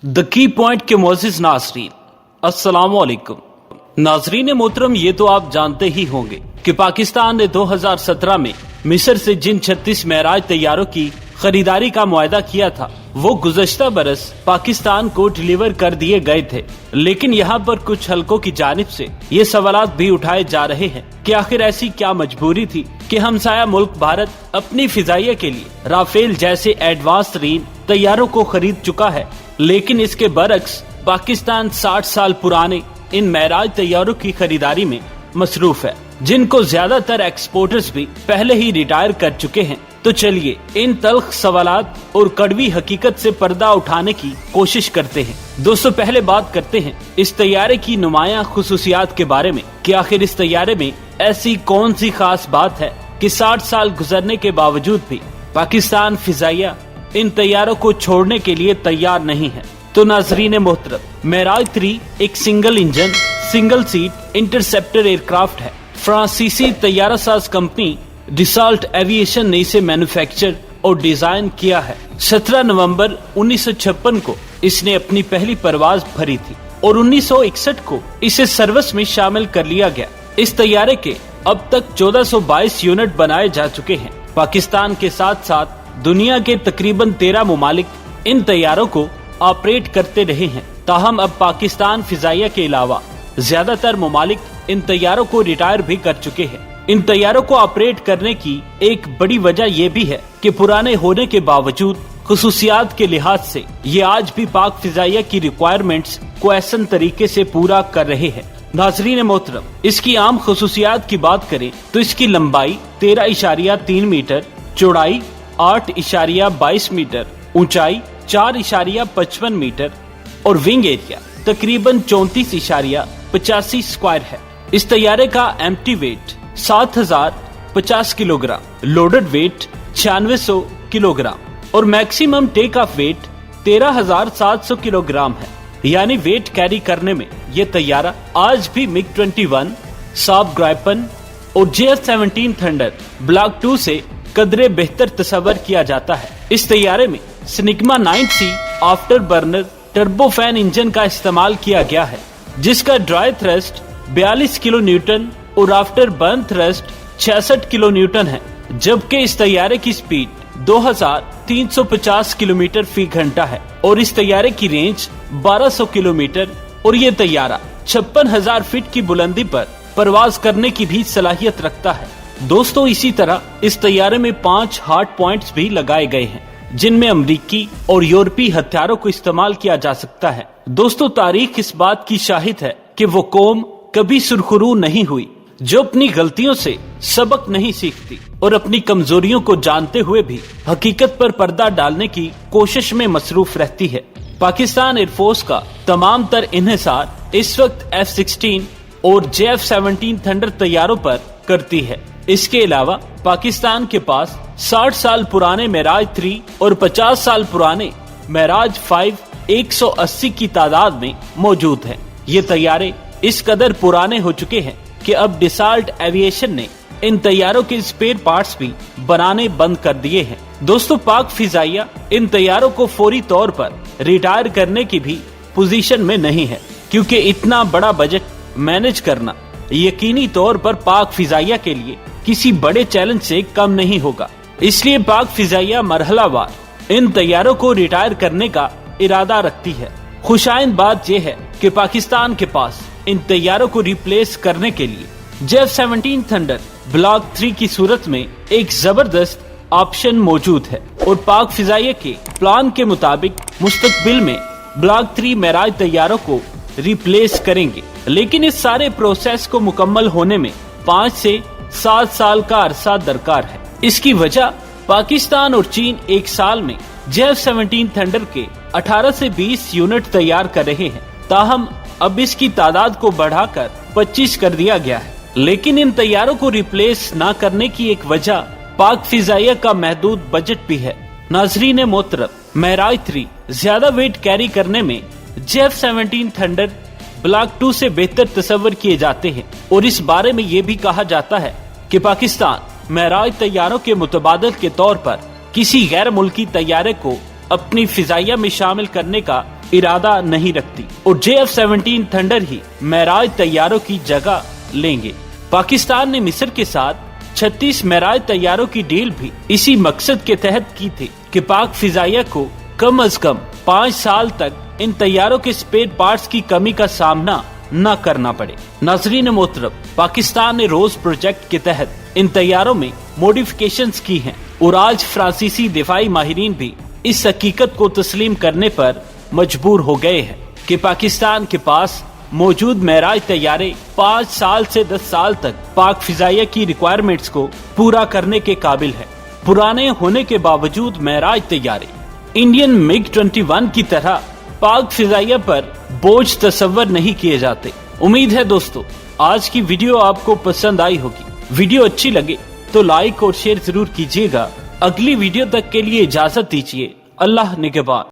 The key point के मोअज़्ज़िज़ नाज़रीन, अस्सलाम वालेकुम। नाज़रीन मोहतरम, ये तो आप जानते ही होंगे कि पाकिस्तान ने 2017 में मिस्र से जिन 36 मेराज तैयारों की खरीदारी का मुआहदा किया था वो गुज़श्ता बरस पाकिस्तान को डिलीवर कर दिए गए थे। लेकिन यहाँ पर कुछ हलकों की जानिब से ये सवालात भी उठाए जा रहे हैं कि आखिर ऐसी क्या मजबूरी थी कि हमसाया मुल्क भारत अपनी फिजाइया के लिए राफेल जैसे एडवांस तरीन तैयारों को खरीद चुका है, लेकिन इसके बरक्स पाकिस्तान 60 साल पुराने इन मेराज तैयारों की खरीदारी में मसरूफ है, जिनको ज्यादातर एक्सपोर्टर्स भी पहले ही रिटायर कर चुके हैं। तो चलिए इन तल्ख सवालात और कड़वी हकीकत से पर्दा उठाने की कोशिश करते हैं। दोस्तों, पहले बात करते हैं इस तैयारे की नुमाया खुसूसियात के बारे में कि आखिर इस तैयारे में ऐसी कौन सी खास बात है कि 60 साल गुजरने के बावजूद भी पाकिस्तान फिजाइया इन तैयारों को छोड़ने के लिए तैयार नहीं है। तो नाजरीन मोहतरम, मेराज 3 एक single engine single seat interceptor aircraft है। फ्रांसीसी तैयारा साज कंपनी डिसॉल्ट एविएशन ने इसे मैन्युफैक्चर और डिजाइन किया है। 17 नवंबर 1956 को इसने अपनी पहली परवाज भरी थी और 1961 को इसे सर्विस में शामिल कर लिया गया। इस तैयारे के अब तक 1422 यूनिट बनाए जा चुके हैं। पाकिस्तान के साथ साथ दुनिया के तकरीबन 13 मुमालिक इन तैयारों को ऑपरेट करते रहे हैं। ताहम अब पाकिस्तान फिजाइया के अलावा ज्यादातर मुमालिक इन तैयारों को रिटायर भी कर चुके हैं। इन तैयारों को ऑपरेट करने की एक बड़ी वजह यह भी है कि पुराने होने के बावजूद खुसूसियात के लिहाज से ये आज भी पाक फिजाइया की रिक्वायरमेंट्स को ऐसन तरीके से पूरा कर रहे हैं। नाजरीन मोहतरम, इसकी आम खुसूसियात की बात करें तो इसकी लंबाई 13.3 मीटर, चौड़ाई 8.22 मीटर, ऊंचाई 4.55 मीटर और विंग एरिया तकरीबन 34.85 स्क्वायर है। इस तैयारे का empty weight 7050 kilogram, loaded weight 9600 kilogram और maximum take off weight 13700 kilogram है। यानी वेट कैरी करने में ये तैयारा आज भी MiG-21, साब ग्राइपन और JF-17 थंडर ब्लॉक 2 से कदरे बेहतर तस्वर किया जाता है। इस तैयारे में सिनिग्मा 9C after burner turbofan engine का इस्तेमाल किया गया है, जिसका ड्राई थ्रस्ट 42 किलो न्यूटन और after burn thrust 66 kilo Newton है। जबकि इस तैयारे की स्पीड 2350 किलोमीटर फी घंटा है और इस तैयारे की रेंज 1200 किलोमीटर और ये तैयारा 56,000 फीट की बुलंदी पर परवाज करने की भी सलाहियत रखता है। दोस्तों, इसी तरह इस तैयारे में 5 हार्ड पॉइंट्स भी लगाए गए हैं, जिनमें अमरीकी और यूरोपीय हथियारों को इस्तेमाल किया जा सकता है। दोस्तों, तारीख इस बात की शाहिद है कि वो कौम कभी सुरखरू नहीं हुई जो अपनी गलतियों से सबक नहीं सीखती और अपनी कमजोरियों को जानते हुए भी हकीकत पर पर्दा डालने की कोशिश में मसरूफ रहती है। पाकिस्तान एयरफोर्स का तमाम तर इन्हिसार इस वक्त F-16 और JF-17 थंडर तैयारों पर करती है। इसके अलावा पाकिस्तान के पास 60 साल पुराने मेराज 3 और 50 साल पुराने मेराज 5 180 की तादाद में मौजूद हैं। ये तैयारे इस कदर पुराने हो चुके हैं कि अब डिसॉल्ट एविएशन ने इन तैयारों के स्पेयर पार्ट्स भी बनाने बंद कर दिए हैं। दोस्तों, पाक फिजाइया इन तैयारों को फौरी तौर पर रिटायर करने की भी पोजीशन में नहीं है, क्योंकि इतना बड़ा बजट मैनेज करना यकीनी तौर पर पाक फिजाइया के लिए किसी बड़े चैलेंज से कम नहीं होगा। इसलिए पाक फिजाइया मरहलावार इन तैयारों को रिटायर करने का इरादा रखती है। खुशाइंद बात यह है कि पाकिस्तान के पास इन तैयारों को रिप्लेस करने के लिए JF-17 थंडर ब्लॉक 3 की सूरत में एक जबरदस्त ऑप्शन मौजूद है और पाक फिजाइया के प्लान के मुताबिक मुस्तकबिल में ब्लॉक 3 मेराज तैयारों को रिप्लेस करेंगे। लेकिन इस सारे प्रोसेस को मुकम्मल होने में 5 से 7 साल का अरसा दरकार है। इसकी वजह पाकिस्तान और चीन एक साल में JF-17 थंडर के 18 से 20 यूनिट तैयार कर रहे हैं। ताहम अब इसकी तादाद को बढ़ाकर 25 कर दिया गया है। लेकिन इन तैयारों को रिप्लेस न करने की एक वजह पाक फिजाइया का महदूद बजट भी है। नाजरीन मोहतरम, मेराज 3 ज्यादा वेट कैरी करने में JF-17 थंडर ब्लॉक 2 से बेहतर तस्वर किए जाते हैं और इस बारे में ये भी कहा जाता है कि पाकिस्तान मेराज तैयारों के मुतबादल के तौर पर किसी गैर मुल्की तैयारे को अपनी फिजाइया में शामिल करने का इरादा नहीं रखती और JF-17 थंडर ही मेराज तैयारों की जगह लेंगे। पाकिस्तान ने मिस्र के साथ 36 मेराज तैयारों की डील भी इसी मकसद के तहत की थी कि पाक फिजाइया को कम से कम 5 साल तक इन तैयारों के स्पेयर पार्ट्स की कमी का सामना न करना पड़े। नाज़रीन मोहतरम, पाकिस्तान ने रोज प्रोजेक्ट के तहत इन तैयारों में मॉडिफिकेशंस की हैं और आज फ्रांसीसी दिफाई माहिरीन भी इस हकीकत को तस्लीम करने पर मजबूर हो गए हैं कि पाकिस्तान के पास मौजूद मेराज तैयारे 5 साल से 10 साल तक पाक फिजाइया की रिक्वायरमेंट्स को पूरा करने के काबिल है। पुराने होने के बावजूद मेराज तैयारे इंडियन MiG-21 की तरह पाक फिजाइया पर बोझ तस्वर नहीं किए जाते। उम्मीद है दोस्तों आज की वीडियो आपको पसंद आई होगी। वीडियो अच्छी लगे तो लाइक और शेयर जरूर कीजिएगा। अगली वीडियो तक के लिए इजाजत दीजिए। अल्लाह निगहबान।